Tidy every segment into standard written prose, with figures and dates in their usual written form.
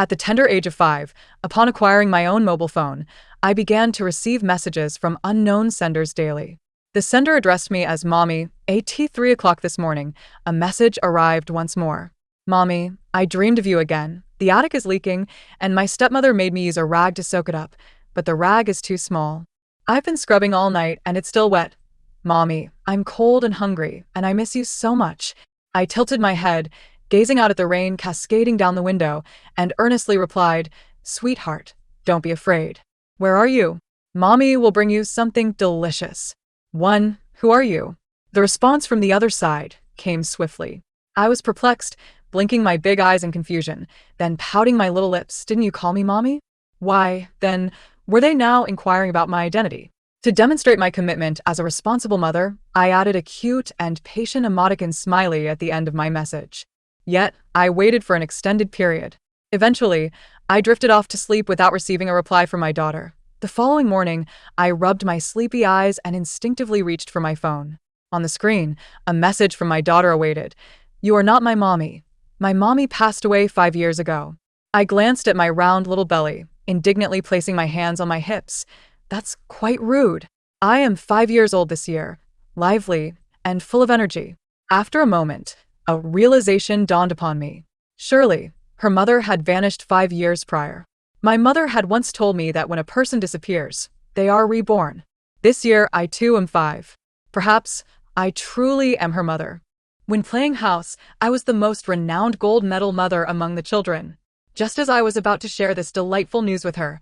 At the tender age of 5, upon acquiring my own mobile phone, I began to receive messages from unknown senders daily. The sender addressed me as Mommy. At 3 o'clock this morning, a message arrived once more. Mommy, I dreamed of you again. The attic is leaking, and my stepmother made me use a rag to soak it up, but the rag is too small. I've been scrubbing all night, and it's still wet. Mommy, I'm cold and hungry, and I miss you so much. I tilted my head, gazing out at the rain cascading down the window, and earnestly replied, Sweetheart, don't be afraid. Where are you? Mommy will bring you something delicious. 1. Who are you? The response from the other side came swiftly. I was perplexed, blinking my big eyes in confusion, then pouting my little lips. Didn't you call me Mommy? Why, then, were they now inquiring about my identity? To demonstrate my commitment as a responsible mother, I added a cute and patient emoticon smiley at the end of my message. Yet, I waited for an extended period. Eventually, I drifted off to sleep without receiving a reply from my daughter. The following morning, I rubbed my sleepy eyes and instinctively reached for my phone. On the screen, a message from my daughter awaited. You are not my mommy. My mommy passed away 5 years ago. I glanced at my round little belly, indignantly placing my hands on my hips. That's quite rude. I am 5 years old this year, lively and full of energy. After a moment, a realization dawned upon me. Surely, her mother had vanished 5 years prior. My mother had once told me that when a person disappears, they are reborn. This year, I too am 5. Perhaps I truly am her mother. When playing house, I was the most renowned gold medal mother among the children. Just as I was about to share this delightful news with her,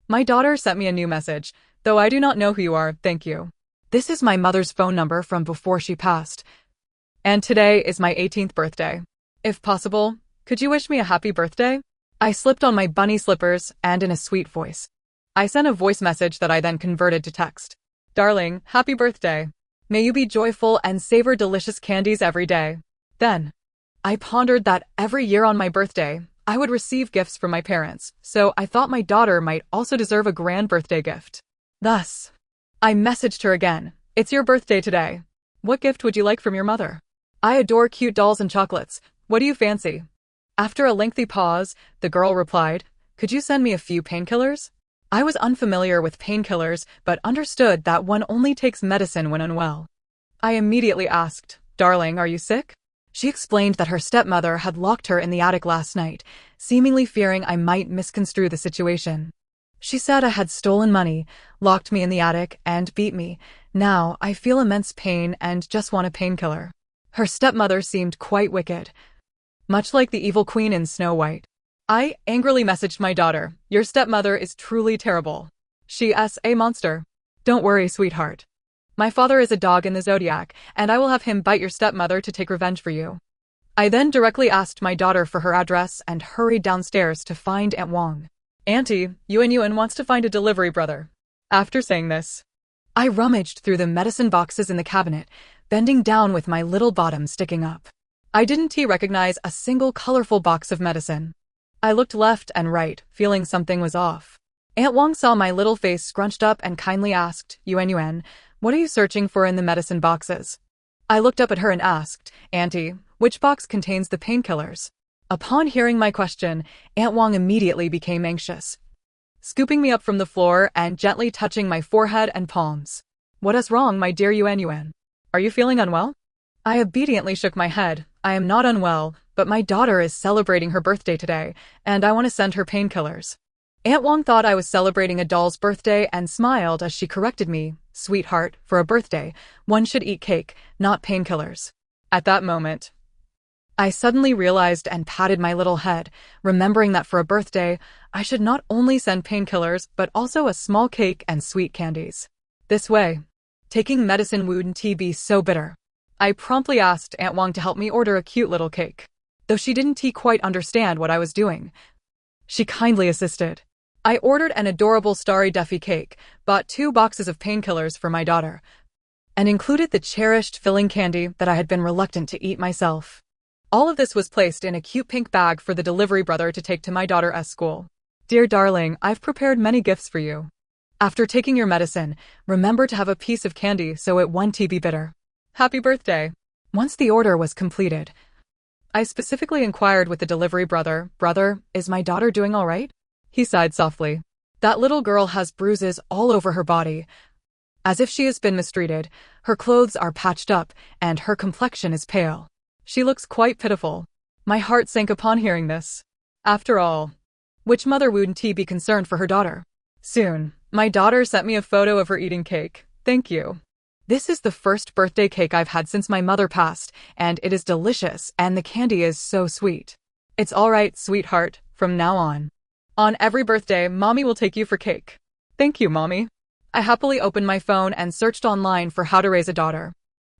my daughter sent me a new message. Though I do not know who you are, thank you. This is my mother's phone number from before she passed. And today is my 18th birthday. If possible, could you wish me a happy birthday? I slipped on my bunny slippers and in a sweet voice. I sent a voice message that I then converted to text. Darling, happy birthday. May you be joyful and savor delicious candies every day. Then, I pondered that every year on my birthday, I would receive gifts from my parents, so I thought my daughter might also deserve a grand birthday gift. Thus, I messaged her again. It's your birthday today. What gift would you like from your mother? I adore cute dolls and chocolates. What do you fancy? After a lengthy pause, the girl replied, Could you send me a few painkillers? I was unfamiliar with painkillers, but understood that one only takes medicine when unwell. I immediately asked, Darling, are you sick? She explained that her stepmother had locked her in the attic last night, seemingly fearing I might misconstrue the situation. She said I had stolen money, locked me in the attic, and beat me. Now, I feel immense pain and just want a painkiller. Her stepmother seemed quite wicked, much like the evil queen in Snow White. I angrily messaged my daughter, Your stepmother is truly terrible. She's a monster. Don't worry, sweetheart. My father is a dog in the zodiac, and I will have him bite your stepmother to take revenge for you. I then directly asked my daughter for her address and hurried downstairs to find Aunt Wong. Auntie, Yuen wants to find a delivery brother. After saying this, I rummaged through the medicine boxes in the cabinet, bending down with my little bottom sticking up. I didn't recognize a single colorful box of medicine. I looked left and right, feeling something was off. Aunt Wong saw my little face scrunched up and kindly asked, Yuen, what are you searching for in the medicine boxes? I looked up at her and asked, Auntie, which box contains the painkillers? Upon hearing my question, Aunt Wong immediately became anxious, scooping me up from the floor and gently touching my forehead and palms. What is wrong, my dear Yuen? Are you feeling unwell? I obediently shook my head. I am not unwell, but my daughter is celebrating her birthday today, and I want to send her painkillers. Aunt Wong thought I was celebrating a doll's birthday and smiled as she corrected me. Sweetheart, for a birthday, one should eat cake, not painkillers. At that moment, I suddenly realized and patted my little head, remembering that for a birthday, I should not only send painkillers, but also a small cake and sweet candies. This way, taking medicine wouldn't be so bitter. I promptly asked Aunt Wong to help me order a cute little cake. Though she didn't quite understand what I was doing, she kindly assisted. I ordered an adorable starry Duffy cake, bought 2 boxes of painkillers for my daughter, and included the cherished filling candy that I had been reluctant to eat myself. All of this was placed in a cute pink bag for the delivery brother to take to my daughter's school. Dear darling, I've prepared many gifts for you. After taking your medicine, remember to have a piece of candy so it won't be bitter. Happy birthday. Once the order was completed, I specifically inquired with the delivery brother, "Brother, is my daughter doing all right?" He sighed softly. "That little girl has bruises all over her body, as if she has been mistreated. Her clothes are patched up, and her complexion is pale. She looks quite pitiful." My heart sank upon hearing this. After all, which mother wouldn't be concerned for her daughter? Soon, my daughter sent me a photo of her eating cake. "Thank you. This is the first birthday cake I've had since my mother passed, and it is delicious, and the candy is so sweet. It's all right, sweetheart, from now on. On every birthday, Mommy will take you for cake." "Thank you, Mommy." I happily opened my phone and searched online for how to raise a daughter.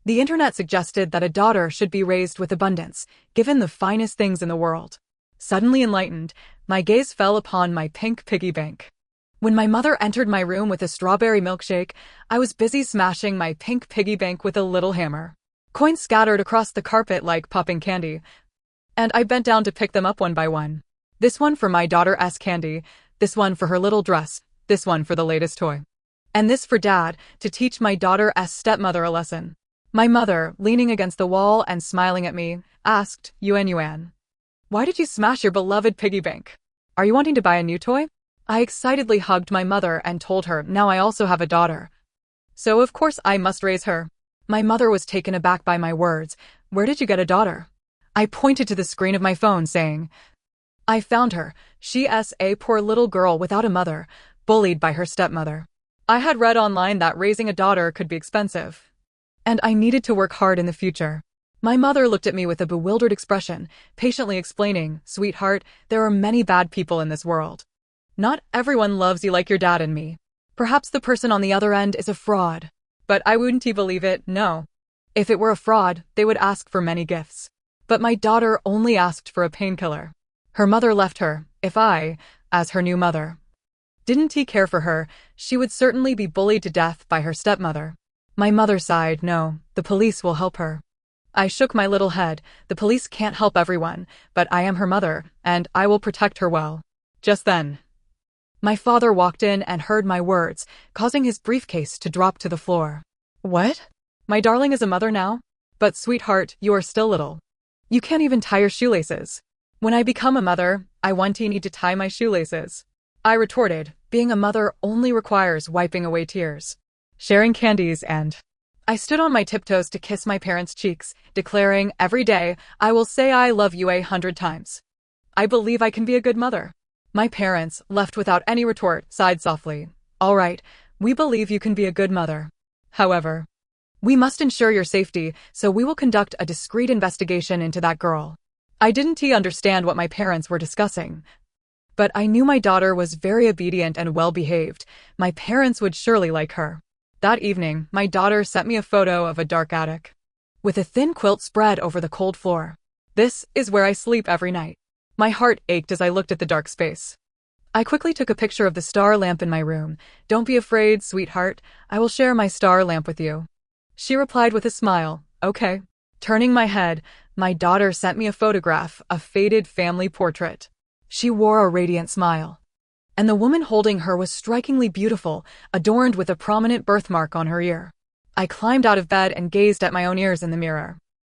The internet suggested that a daughter should be raised with abundance, given the finest things in the world. Suddenly enlightened, my gaze fell upon my pink piggy bank. When my mother entered my room with a strawberry milkshake, I was busy smashing my pink piggy bank with a little hammer. Coins scattered across the carpet like popping candy, and I bent down to pick them up one by one. This one for my daughter's candy, this one for her little dress, this one for the latest toy, and this for Dad, to teach my daughter's stepmother a lesson. My mother, leaning against the wall and smiling at me, asked, Yuan, "Why did you smash your beloved piggy bank? Are you wanting to buy a new toy?" I excitedly hugged my mother and told her now I also have a daughter, so of course I must raise her. My mother was taken aback by my words. "Where did you get a daughter?" I pointed to the screen of my phone, saying, "I found her. She's a poor little girl without a mother, bullied by her stepmother. I had read online that raising a daughter could be expensive, and I needed to work hard in the future." My mother looked at me with a bewildered expression, patiently explaining, "Sweetheart, there are many bad people in this world. Not everyone loves you like your dad and me. Perhaps the person on the other end is a fraud." But I wouldn't believe it, no. If it were a fraud, they would ask for many gifts. But my daughter only asked for a painkiller. Her mother left her. If I, as her new mother, didn't care for her, she would certainly be bullied to death by her stepmother. My mother sighed. "No, the police will help her." I shook my little head. "The police can't help everyone, but I am her mother, and I will protect her well." Just then, my father walked in and heard my words, causing his briefcase to drop to the floor. "What? My darling is a mother now? But sweetheart, you are still little. You can't even tie your shoelaces." "When I become a mother, I want to need to tie my shoelaces," I retorted. Being a mother only requires wiping away tears, sharing candies, and I stood on my tiptoes to kiss my parents' cheeks, declaring, "Every day, I will say I love you 100 times. I believe I can be a good mother." My parents, left without any retort, sighed softly. "All right, we believe you can be a good mother. However, we must ensure your safety, so we will conduct a discreet investigation into that girl." I didn't understand what my parents were discussing, but I knew my daughter was very obedient and well-behaved. My parents would surely like her. That evening, my daughter sent me a photo of a dark attic, with a thin quilt spread over the cold floor. "This is where I sleep every night." My heart ached as I looked at the dark space. I quickly took a picture of the star lamp in my room. "Don't be afraid, sweetheart. I will share my star lamp with you." She replied with a smile, "Okay." Turning my head, my daughter sent me a photograph, a faded family portrait. She wore a radiant smile, and the woman holding her was strikingly beautiful, adorned with a prominent birthmark on her ear. I climbed out of bed and gazed at my own ears in the mirror.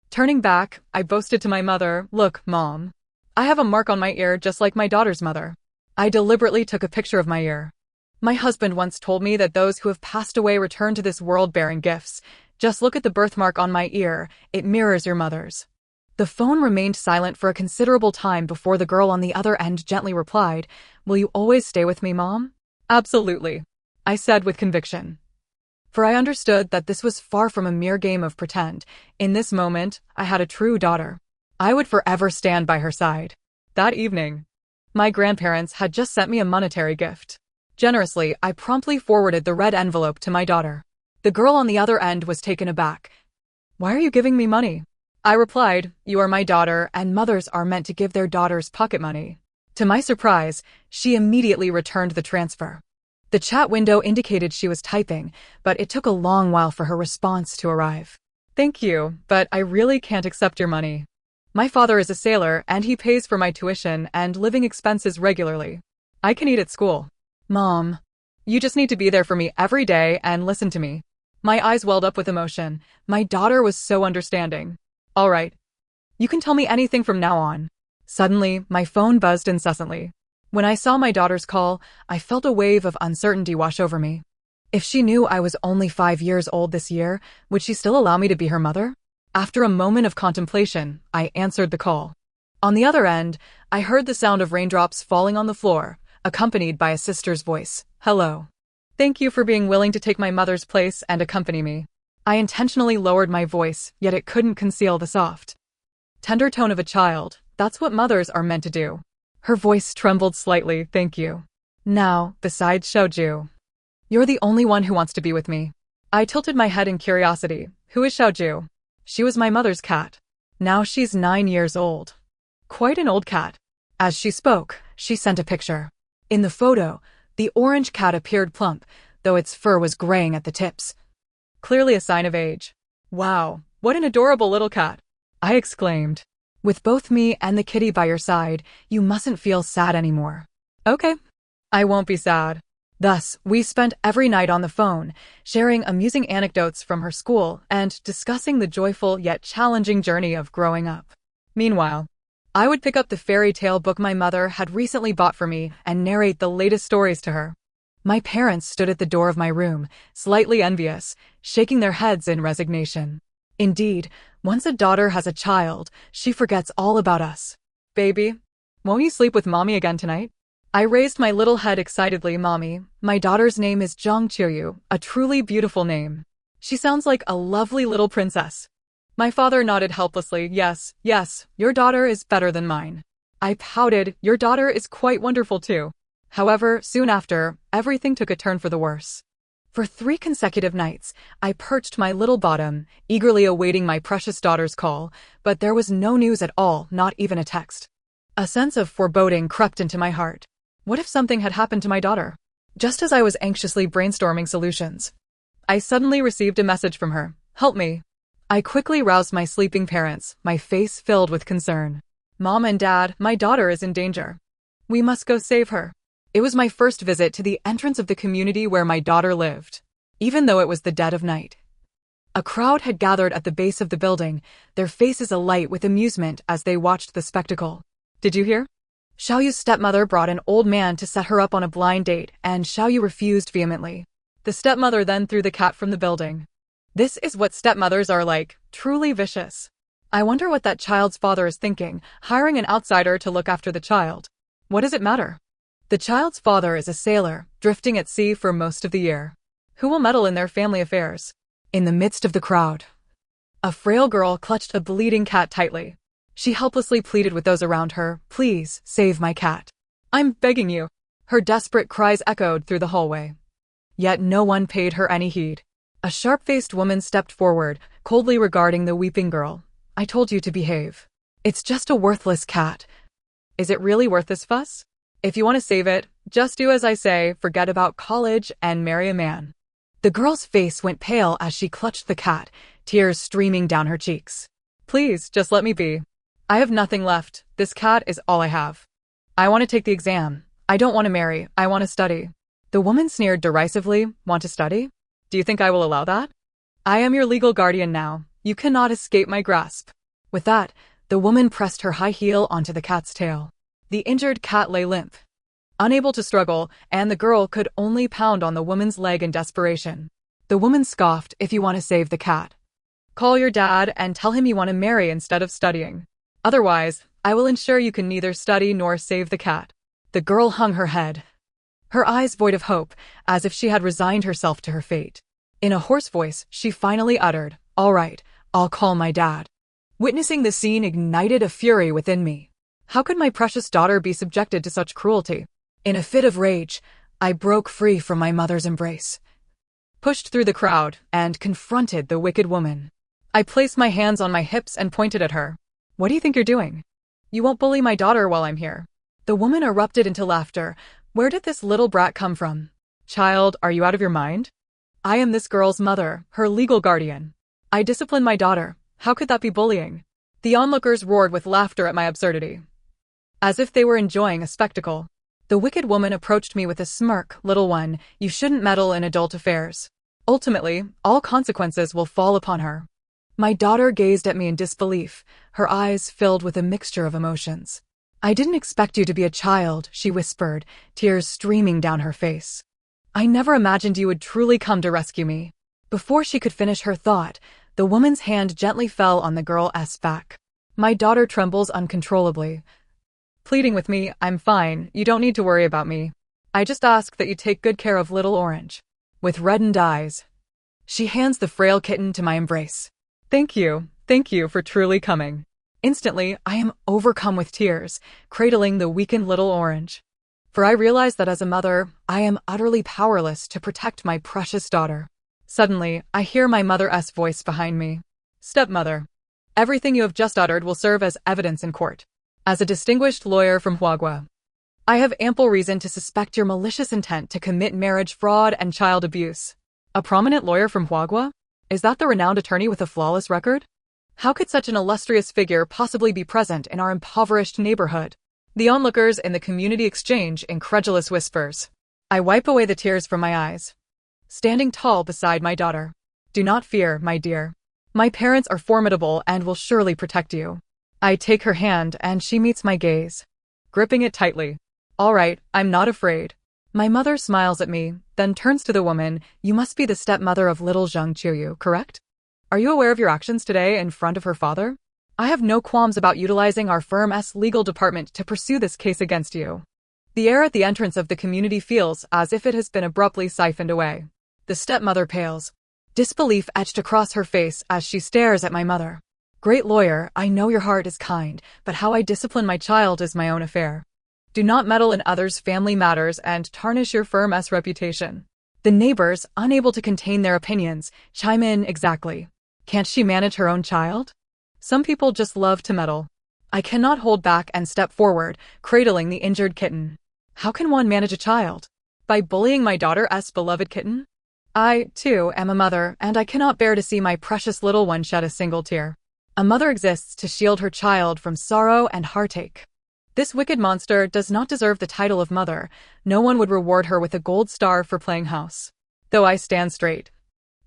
Turning back, I boasted to my mother, "Look, Mom. I have a mark on my ear just like my daughter's mother." I deliberately took a picture of my ear. My husband once told me that those who have passed away return to this world bearing gifts. Just look at the birthmark on my ear, it mirrors your mother's. The phone remained silent for a considerable time before the girl on the other end gently replied, "Will you always stay with me, Mom?" "Absolutely," I said with conviction. For I understood that this was far from a mere game of pretend. In this moment, I had a true daughter. I would forever stand by her side. That evening, my grandparents had just sent me a monetary gift. Generously, I promptly forwarded the red envelope to my daughter. The girl on the other end was taken aback. "Why are you giving me money?" I replied, "You are my daughter, and mothers are meant to give their daughters pocket money." To my surprise, she immediately returned the transfer. The chat window indicated she was typing, but it took a long while for her response to arrive. "Thank you, but I really can't accept your money. My father is a sailor, and he pays for my tuition and living expenses regularly. I can eat at school. Mom, you just need to be there for me every day and listen to me." My eyes welled up with emotion. My daughter was so understanding. "All right. You can tell me anything from now on. Suddenly, my phone buzzed incessantly. When I saw my daughter's call, I felt a wave of uncertainty wash over me. If she knew I was only 5 years old this year, would she still allow me to be her mother? After a moment of contemplation, I answered the call. On the other end, I heard the sound of raindrops falling on the floor, accompanied by a sister's voice. Hello. Thank you for being willing to take my mother's place and accompany me. I intentionally lowered my voice, yet it couldn't conceal the soft, tender tone of a child. That's what mothers are meant to do. Her voice trembled slightly. Thank you. Now, besides Xiaoju, you're the only one who wants to be with me. I tilted my head in curiosity. Who is Xiaoju? She was my mother's cat. Now she's 9 years old. Quite an old cat. As she spoke, she sent a picture. In the photo, the orange cat appeared plump, though its fur was graying at the tips. Clearly a sign of age. Wow, what an adorable little cat, I exclaimed. With both me and the kitty by your side, you mustn't feel sad anymore. Okay, I won't be sad. Thus, we spent every night on the phone, sharing amusing anecdotes from her school and discussing the joyful yet challenging journey of growing up. Meanwhile, I would pick up the fairy tale book my mother had recently bought for me and narrate the latest stories to her. My parents stood at the door of my room, slightly envious, shaking their heads in resignation. Indeed, once a daughter has a child, she forgets all about us. Baby, won't you sleep with mommy again tonight? I raised my little head excitedly. Mommy, my daughter's name is Zhang Qiuyu, a truly beautiful name. She sounds like a lovely little princess. My father nodded helplessly. Yes, your daughter is better than mine. I pouted. Your daughter is quite wonderful too. However, soon after, everything took a turn for the worse. For 3 consecutive nights, I perched my little bottom, eagerly awaiting my precious daughter's call, but there was no news at all, not even a text. A sense of foreboding crept into my heart. What if something had happened to my daughter? Just as I was anxiously brainstorming solutions, I suddenly received a message from her. Help me. I quickly roused my sleeping parents, my face filled with concern. Mom and Dad, my daughter is in danger. We must go save her. It was my first visit to the entrance of the community where my daughter lived, even though it was the dead of night. A crowd had gathered at the base of the building, their faces alight with amusement as they watched the spectacle. Did you hear? Xiaoyu's stepmother brought an old man to set her up on a blind date, and Xiaoyu refused vehemently. The stepmother then threw the cat from the building. This is what stepmothers are like, truly vicious. I wonder what that child's father is thinking, hiring an outsider to look after the child. What does it matter? The child's father is a sailor, drifting at sea for most of the year. Who will meddle in their family affairs? In the midst of the crowd, a frail girl clutched a bleeding cat tightly. She helplessly pleaded with those around her, "Please, save my cat. I'm begging you." Her desperate cries echoed through the hallway. Yet no one paid her any heed. A sharp-faced woman stepped forward, coldly regarding the weeping girl. I told you to behave. It's just a worthless cat. Is it really worth this fuss? If you want to save it, just do as I say, forget about college and marry a man. The girl's face went pale as she clutched the cat, tears streaming down her cheeks. Please, just let me be. I have nothing left. This cat is all I have. I want to take the exam. I don't want to marry. I want to study. The woman sneered derisively. Want to study? Do you think I will allow that? I am your legal guardian now. You cannot escape my grasp. With that, the woman pressed her high heel onto the cat's tail. The injured cat lay limp, unable to struggle, and the girl could only pound on the woman's leg in desperation. The woman scoffed, "If you want to save the cat, call your dad and tell him you want to marry instead of studying. Otherwise, I will ensure you can neither study nor save the cat." The girl hung her head, her eyes void of hope, as if she had resigned herself to her fate. In a hoarse voice, she finally uttered, "All right, I'll call my dad." Witnessing the scene ignited a fury within me. How could my precious daughter be subjected to such cruelty? In a fit of rage, I broke free from my mother's embrace, pushed through the crowd, and confronted the wicked woman. I placed my hands on my hips and pointed at her. "What do you think you're doing? You won't bully my daughter while I'm here." The woman erupted into laughter. "Where did this little brat come from? Child, are you out of your mind? I am this girl's mother, her legal guardian. I discipline my daughter. How could that be bullying?" The onlookers roared with laughter at my absurdity, as if they were enjoying a spectacle. The wicked woman approached me with a smirk. "Little one, you shouldn't meddle in adult affairs. Ultimately, all consequences will fall upon her." My daughter gazed at me in disbelief, her eyes filled with a mixture of emotions. I didn't expect you to be a child, she whispered, tears streaming down her face. I never imagined you would truly come to rescue me. Before she could finish her thought, the woman's hand gently fell on the girl's back. My daughter trembles uncontrollably. Pleading with me, I'm fine, you don't need to worry about me. I just ask that you take good care of little Orange. With reddened eyes, she hands the frail kitten to my embrace. Thank you for truly coming. Instantly, I am overcome with tears, cradling the weakened little Orange. For I realize that as a mother, I am utterly powerless to protect my precious daughter. Suddenly, I hear my mother's voice behind me. Stepmother, everything you have just uttered will serve as evidence in court. As a distinguished lawyer from Huagua, I have ample reason to suspect your malicious intent to commit marriage fraud and child abuse. A prominent lawyer from Huagua? Is that the renowned attorney with a flawless record? How could such an illustrious figure possibly be present in our impoverished neighborhood? The onlookers in the community exchange incredulous whispers. I wipe away the tears from my eyes, standing tall beside my daughter. Do not fear, my dear. My parents are formidable and will surely protect you. I take her hand and she meets my gaze, gripping it tightly. All right, I'm not afraid. My mother smiles at me, then turns to the woman. You must be the stepmother of little Zheng Qiuyu, correct? Are you aware of your actions today in front of her father? I have no qualms about utilizing our firm's legal department to pursue this case against you. The air at the entrance of the community feels as if it has been abruptly siphoned away. The stepmother pales, disbelief etched across her face as she stares at my mother. Great lawyer, I know your heart is kind, but how I discipline my child is my own affair. Do not meddle in others' family matters and tarnish your firm's reputation. The neighbors, unable to contain their opinions, chime in exactly. Can't she manage her own child? Some people just love to meddle. I cannot hold back and step forward, cradling the injured kitten. How can one manage a child? By bullying my daughter's beloved kitten? I, too, am a mother, and I cannot bear to see my precious little one shed a single tear. A mother exists to shield her child from sorrow and heartache. This wicked monster does not deserve the title of mother. No one would reward her with a gold star for playing house. Though I stand straight,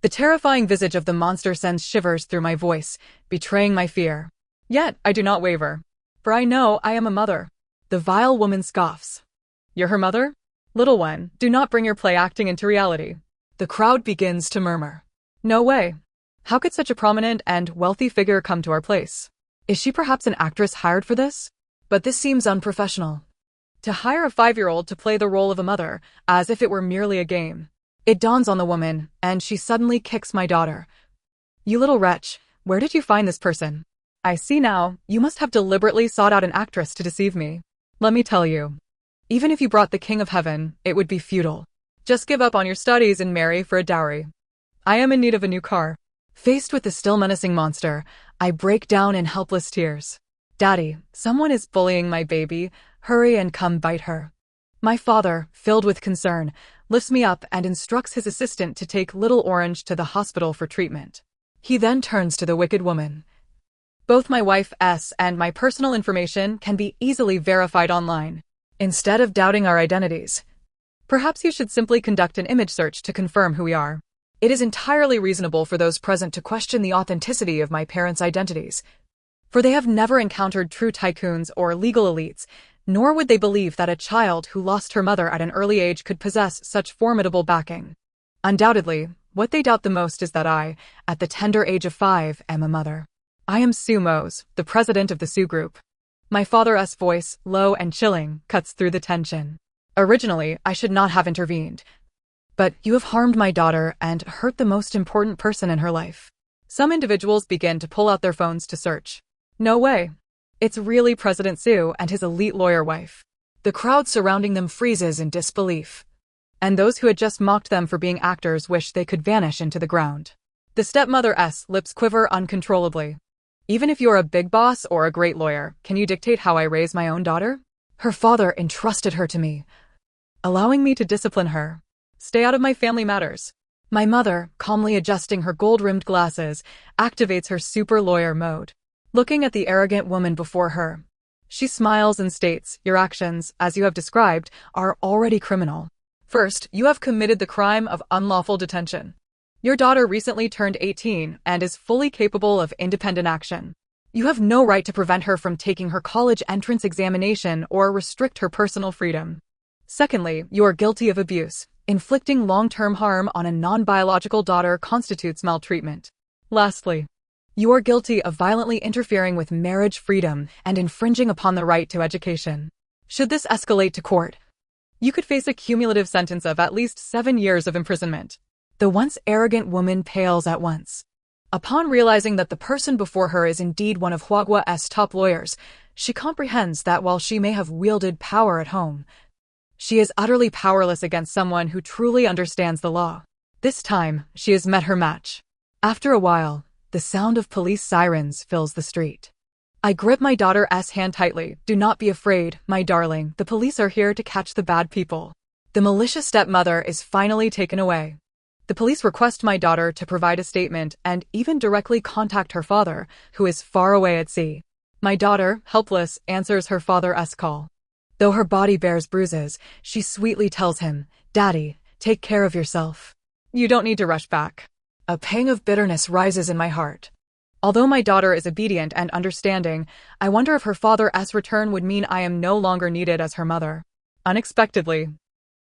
the terrifying visage of the monster sends shivers through my voice, betraying my fear. Yet I do not waver, for I know I am a mother. The vile woman scoffs. You're her mother? Little one, do not bring your play acting into reality. The crowd begins to murmur. No way. How could such a prominent and wealthy figure come to our place? Is she perhaps an actress hired for this? But this seems unprofessional. To hire a 5-year-old to play the role of a mother, as if it were merely a game. It dawns on the woman, and she suddenly kicks my daughter. You little wretch, where did you find this person? I see now, you must have deliberately sought out an actress to deceive me. Let me tell you, even if you brought the King of Heaven, it would be futile. Just give up on your studies and marry for a dowry. I am in need of a new car. Faced with the still menacing monster, I break down in helpless tears. Daddy, someone is bullying my baby. Hurry and come bite her. My father, filled with concern, lifts me up and instructs his assistant to take little Orange to the hospital for treatment. He then turns to the wicked woman. Both my wife's and my personal information can be easily verified online. Instead of doubting our identities, perhaps you should simply conduct an image search to confirm who we are. It is entirely reasonable for those present to question the authenticity of my parents' identities, for they have never encountered true tycoons or legal elites, nor would they believe that a child who lost her mother at an early age could possess such formidable backing. Undoubtedly, what they doubt the most is that I, at the tender age of 5, am a mother. I am Sue Mose, the president of the Sue Group. My father's voice, low and chilling, cuts through the tension. Originally, I should not have intervened. But you have harmed my daughter and hurt the most important person in her life. Some individuals begin to pull out their phones to search. No way. It's really President Sue and his elite lawyer wife. The crowd surrounding them freezes in disbelief. And those who had just mocked them for being actors wish they could vanish into the ground. The stepmother's lips quiver uncontrollably. Even if you're a big boss or a great lawyer, can you dictate how I raise my own daughter? Her father entrusted her to me, allowing me to discipline her. Stay out of my family matters. My mother, calmly adjusting her gold-rimmed glasses, activates her super lawyer mode. Looking at the arrogant woman before her, she smiles and states, your actions, as you have described, are already criminal. First, you have committed the crime of unlawful detention. Your daughter recently turned 18 and is fully capable of independent action. You have no right to prevent her from taking her college entrance examination or restrict her personal freedom. Secondly, you are guilty of abuse. Inflicting long-term harm on a non-biological daughter constitutes maltreatment. Lastly, you are guilty of violently interfering with marriage freedom and infringing upon the right to education. Should this escalate to court, you could face a cumulative sentence of at least 7 years of imprisonment. The once arrogant woman pales at once. Upon realizing that the person before her is indeed one of Huagua's top lawyers, she comprehends that while she may have wielded power at home, she is utterly powerless against someone who truly understands the law. This time, she has met her match. After a while, the sound of police sirens fills the street. I grip my daughter's hand tightly. Do not be afraid, my darling. The police are here to catch the bad people. The malicious stepmother is finally taken away. The police request my daughter to provide a statement and even directly contact her father, who is far away at sea. My daughter, helpless, answers her father's call. Though her body bears bruises, she sweetly tells him, "Daddy, take care of yourself. You don't need to rush back." A pang of bitterness rises in my heart. Although my daughter is obedient and understanding, I wonder if her father's return would mean I am no longer needed as her mother. Unexpectedly,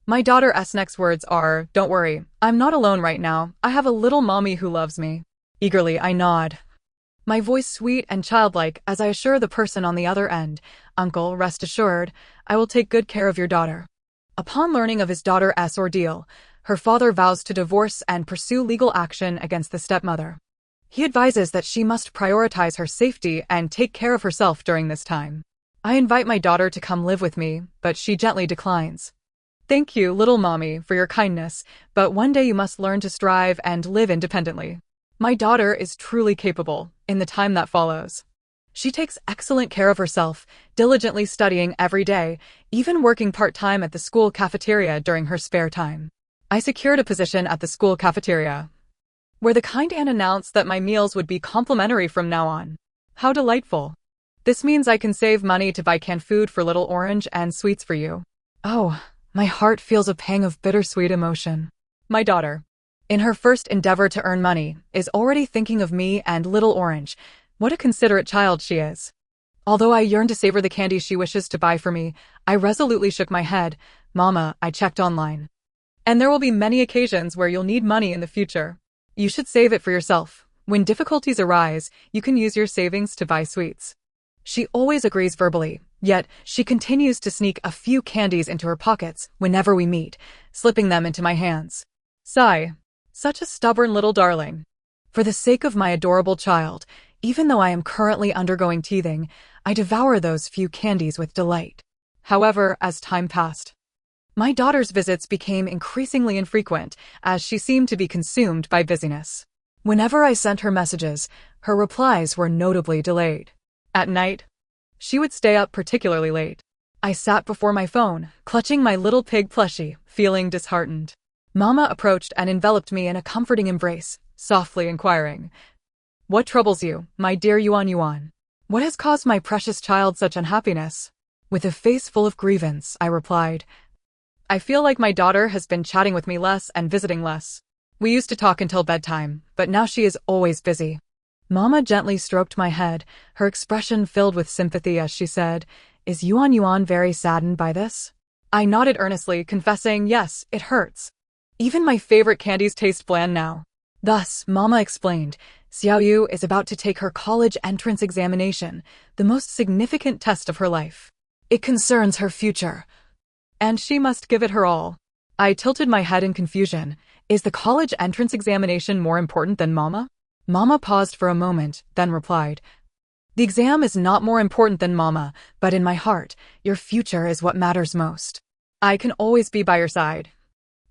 my daughter's next words are, "Don't worry, I'm not alone right now. I have a little mommy who loves me." Eagerly, I nod. My voice sweet and childlike as I assure the person on the other end, "Uncle, rest assured, I will take good care of your daughter." Upon learning of his daughter's ordeal, her father vows to divorce and pursue legal action against the stepmother. He advises that she must prioritize her safety and take care of herself during this time. I invite my daughter to come live with me, but she gently declines. "Thank you, little mommy, for your kindness, but one day you must learn to strive and live independently." My daughter is truly capable in the time that follows. She takes excellent care of herself, diligently studying every day, even working part-time at the school cafeteria during her spare time. I secured a position at the school cafeteria, where the kind aunt announced that my meals would be complimentary from now on. How delightful. This means I can save money to buy canned food for little Orange and sweets for you. Oh, my heart feels a pang of bittersweet emotion. My daughter, in her first endeavor to earn money, is already thinking of me and little Orange. What a considerate child she is. Although I yearn to savor the candy she wishes to buy for me, I resolutely shook my head. "Mama, I checked online. And there will be many occasions where you'll need money in the future. You should save it for yourself. When difficulties arise, you can use your savings to buy sweets." She always agrees verbally, yet she continues to sneak a few candies into her pockets whenever we meet, slipping them into my hands. Sigh. Such a stubborn little darling. For the sake of my adorable child, even though I am currently undergoing teething, I devour those few candies with delight. However, as time passed, my daughter's visits became increasingly infrequent as she seemed to be consumed by busyness. Whenever I sent her messages, her replies were notably delayed. At night, she would stay up particularly late. I sat before my phone, clutching my little pig plushie, feeling disheartened. Mama approached and enveloped me in a comforting embrace, softly inquiring, "What troubles you, my dear Yuan Yuan? What has caused my precious child such unhappiness?" With a face full of grievance, I replied, "I feel like my daughter has been chatting with me less and visiting less. We used to talk until bedtime, but now she is always busy." Mama gently stroked my head, her expression filled with sympathy as she said, "Is Yuan Yuan very saddened by this?" I nodded earnestly, confessing, "Yes, it hurts. Even my favorite candies taste bland now." Thus, Mama explained, Xiaoyu is about to take her college entrance examination, the most significant test of her life. It concerns her future, and she must give it her all. I tilted my head in confusion. Is the college entrance examination more important than Mama? Mama paused for a moment, then replied, "The exam is not more important than Mama, but in my heart, your future is what matters most. I can always be by your side.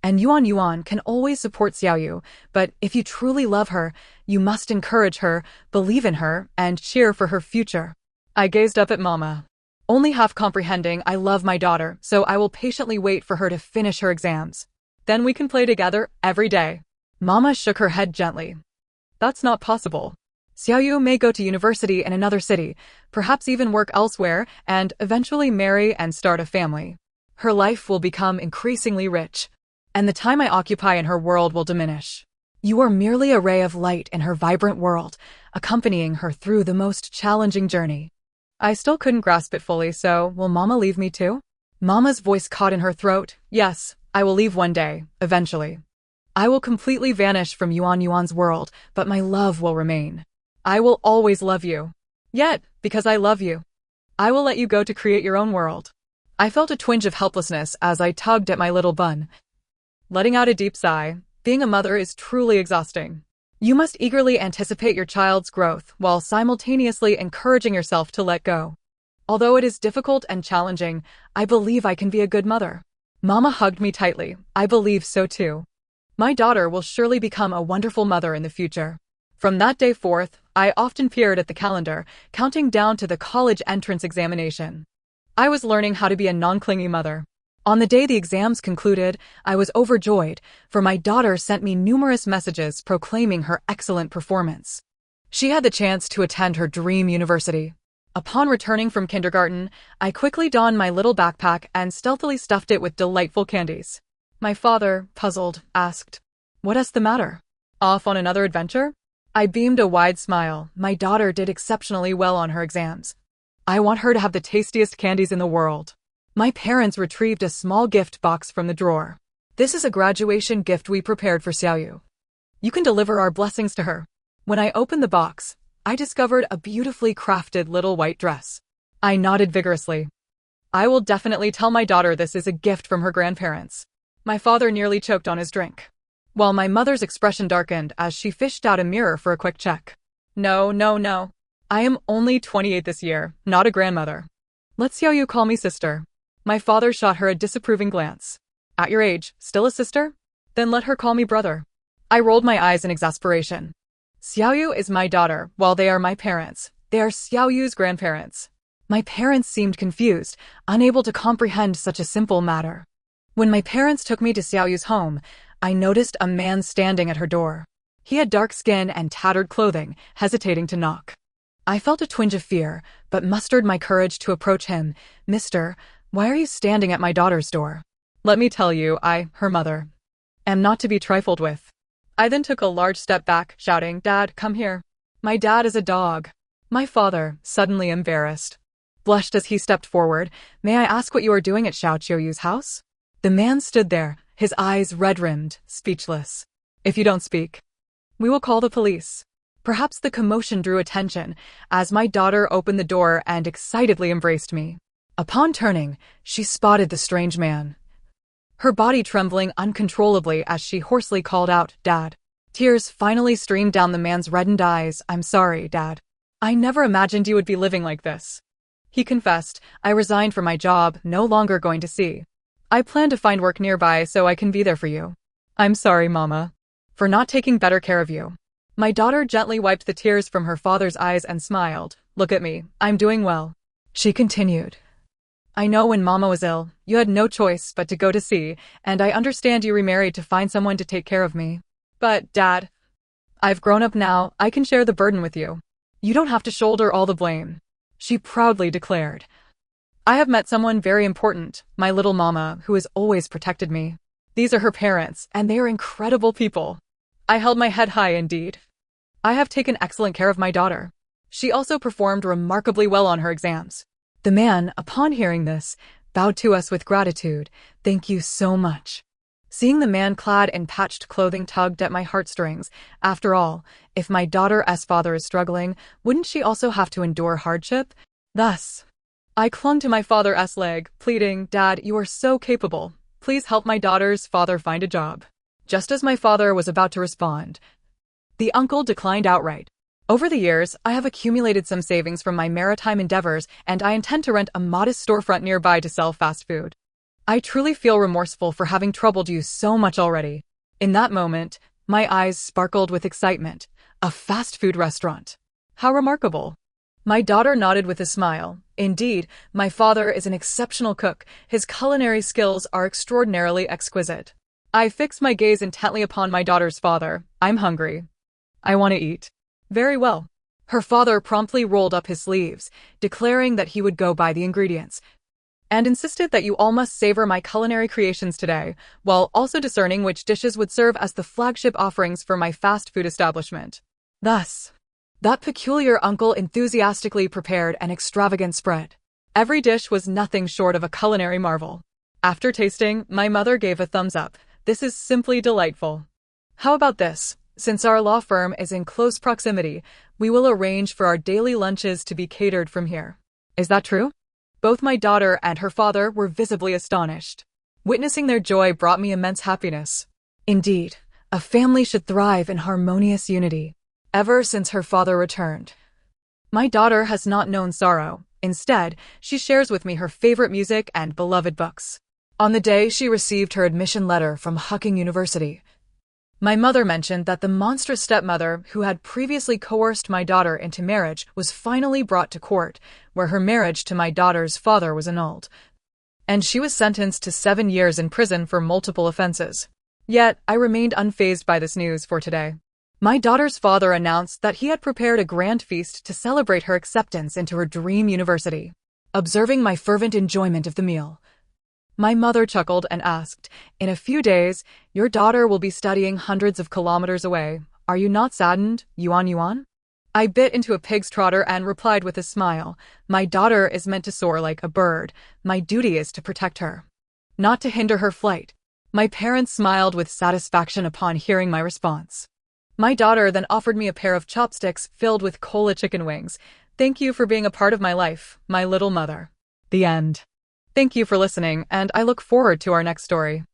And Yuan Yuan can always support Xiaoyu, but if you truly love her, you must encourage her, believe in her, and cheer for her future." I gazed up at Mama, only half comprehending I love my daughter, so I will patiently wait for her to finish her exams. Then we can play together every day. Mama shook her head gently. "That's not possible. Xiaoyu may go to university in another city, perhaps even work elsewhere, and eventually marry and start a family. Her life will become increasingly rich, and the time I occupy in her world will diminish. You are merely a ray of light in her vibrant world, accompanying her through the most challenging journey. I still couldn't grasp it fully, so will Mama leave me too? Mama's voice caught in her throat. Yes, I will leave one day, eventually. I will completely vanish from Yuan's world, but my love will remain. I will always love you. Yet, because I love you, I will let you go to create your own world. I felt a twinge of helplessness as I tugged at my little bun. Letting out a deep sigh, being a mother is truly exhausting. You must eagerly anticipate your child's growth while simultaneously encouraging yourself to let go. Although it is difficult and challenging, I believe I can be a good mother. Mama hugged me tightly. I believe so too. My daughter will surely become a wonderful mother in the future. From that day forth, I often peered at the calendar, counting down to the college entrance examination. I was learning how to be a non-clingy mother. On the day the exams concluded, I was overjoyed, for my daughter sent me numerous messages proclaiming her excellent performance. She had the chance to attend her dream university. Upon returning from kindergarten, I quickly donned my little backpack and stealthily stuffed it with delightful candies. My father, puzzled, asked, "What is the matter? Off on another adventure?" I beamed a wide smile. My daughter did exceptionally well on her exams. I want her to have the tastiest candies in the world. My parents retrieved a small gift box from the drawer. This is a graduation gift we prepared for Xiaoyu. You can deliver our blessings to her. When I opened the box, I discovered a beautifully crafted little white dress. I nodded vigorously. I will definitely tell my daughter this is a gift from her grandparents. My father nearly choked on his drink, while my mother's expression darkened as she fished out a mirror for a quick check. No, no, no. I am only 28 this year, not a grandmother. Let Xiaoyu call me sister. My father shot her a disapproving glance. At your age, still a sister? Then let her call me brother. I rolled my eyes in exasperation. Xiaoyu is my daughter, while they are my parents. They are Xiaoyu's grandparents. My parents seemed confused, unable to comprehend such a simple matter. When my parents took me to Xiaoyu's home, I noticed a man standing at her door. He had dark skin and tattered clothing, hesitating to knock. I felt a twinge of fear, but mustered my courage to approach him. "Mister, why are you standing at my daughter's door?" "Let me tell you, I, her mother, am not to be trifled with." I then took a large step back, shouting, "Dad, come here. My dad is a dog." My father, suddenly embarrassed, blushed as he stepped forward. "May I ask what you are doing at Xiao Qiuyu's house?" The man stood there, his eyes red-rimmed, speechless. "If you don't speak, we will call the police." Perhaps the commotion drew attention, as my daughter opened the door and excitedly embraced me. Upon turning, she spotted the strange man, her body trembling uncontrollably as she hoarsely called out, "Dad." Tears finally streamed down the man's reddened eyes. "I'm sorry, Dad. I never imagined you would be living like this." He confessed, "I resigned from my job, no longer going to sea. I plan to find work nearby so I can be there for you. I'm sorry, Mama, for not taking better care of you." My daughter gently wiped the tears from her father's eyes and smiled. "Look at me, I'm doing well." She continued, "I know when Mama was ill, you had no choice but to go to sea, and I understand you remarried to find someone to take care of me. But, Dad, I've grown up now, I can share the burden with you. You don't have to shoulder all the blame," she proudly declared. "I have met someone very important, my little Mama, who has always protected me. These are her parents, and they are incredible people." I held my head high indeed. I have taken excellent care of my daughter. She also performed remarkably well on her exams. The man, upon hearing this, bowed to us with gratitude. "Thank you so much." Seeing the man clad in patched clothing tugged at my heartstrings. After all, if my daughter's father is struggling, wouldn't she also have to endure hardship? Thus, I clung to my father's leg, pleading, "Dad, you are so capable. Please help my daughter's father find a job." Just as my father was about to respond, the uncle declined outright. Over the years, I have accumulated some savings from my maritime endeavors, and I intend to rent a modest storefront nearby to sell fast food. I truly feel remorseful for having troubled you so much already. In that moment, my eyes sparkled with excitement. A fast food restaurant. How remarkable. My daughter nodded with a smile. Indeed, my father is an exceptional cook. His culinary skills are extraordinarily exquisite. I fixed my gaze intently upon my daughter's father. "I'm hungry. I want to eat." "Very well." Her father promptly rolled up his sleeves, declaring that he would go buy the ingredients. and insisted that you all must savor my culinary creations today, while also discerning which dishes would serve as the flagship offerings for my fast food establishment. Thus, that peculiar uncle enthusiastically prepared an extravagant spread. Every dish was nothing short of a culinary marvel. After tasting, my mother gave a thumbs up. This is simply delightful. How about this? Since our law firm is in close proximity, we will arrange for our daily lunches to be catered from here. Is that true? Both my daughter and her father were visibly astonished. Witnessing their joy brought me immense happiness. Indeed, a family should thrive in harmonious unity. Ever since her father returned, my daughter has not known sorrow. Instead, she shares with me her favorite music and beloved books. On the day she received her admission letter from Hucking University, my mother mentioned that the monstrous stepmother who had previously coerced my daughter into marriage was finally brought to court, where her marriage to my daughter's father was annulled, and she was sentenced to 7 years in prison for multiple offenses. Yet, I remained unfazed by this news for today. My daughter's father announced that he had prepared a grand feast to celebrate her acceptance into her dream university. Observing my fervent enjoyment of the meal, my mother chuckled and asked, "In a few days, your daughter will be studying hundreds of kilometers away. Are you not saddened, Yuan? I bit into a pig's trotter and replied with a smile, "My daughter is meant to soar like a bird. My duty is to protect her, not to hinder her flight." My parents smiled with satisfaction upon hearing my response. My daughter then offered me a pair of chopsticks filled with cola chicken wings. Thank you for being a part of my life, my little mother. The end. Thank you for listening, and I look forward to our next story.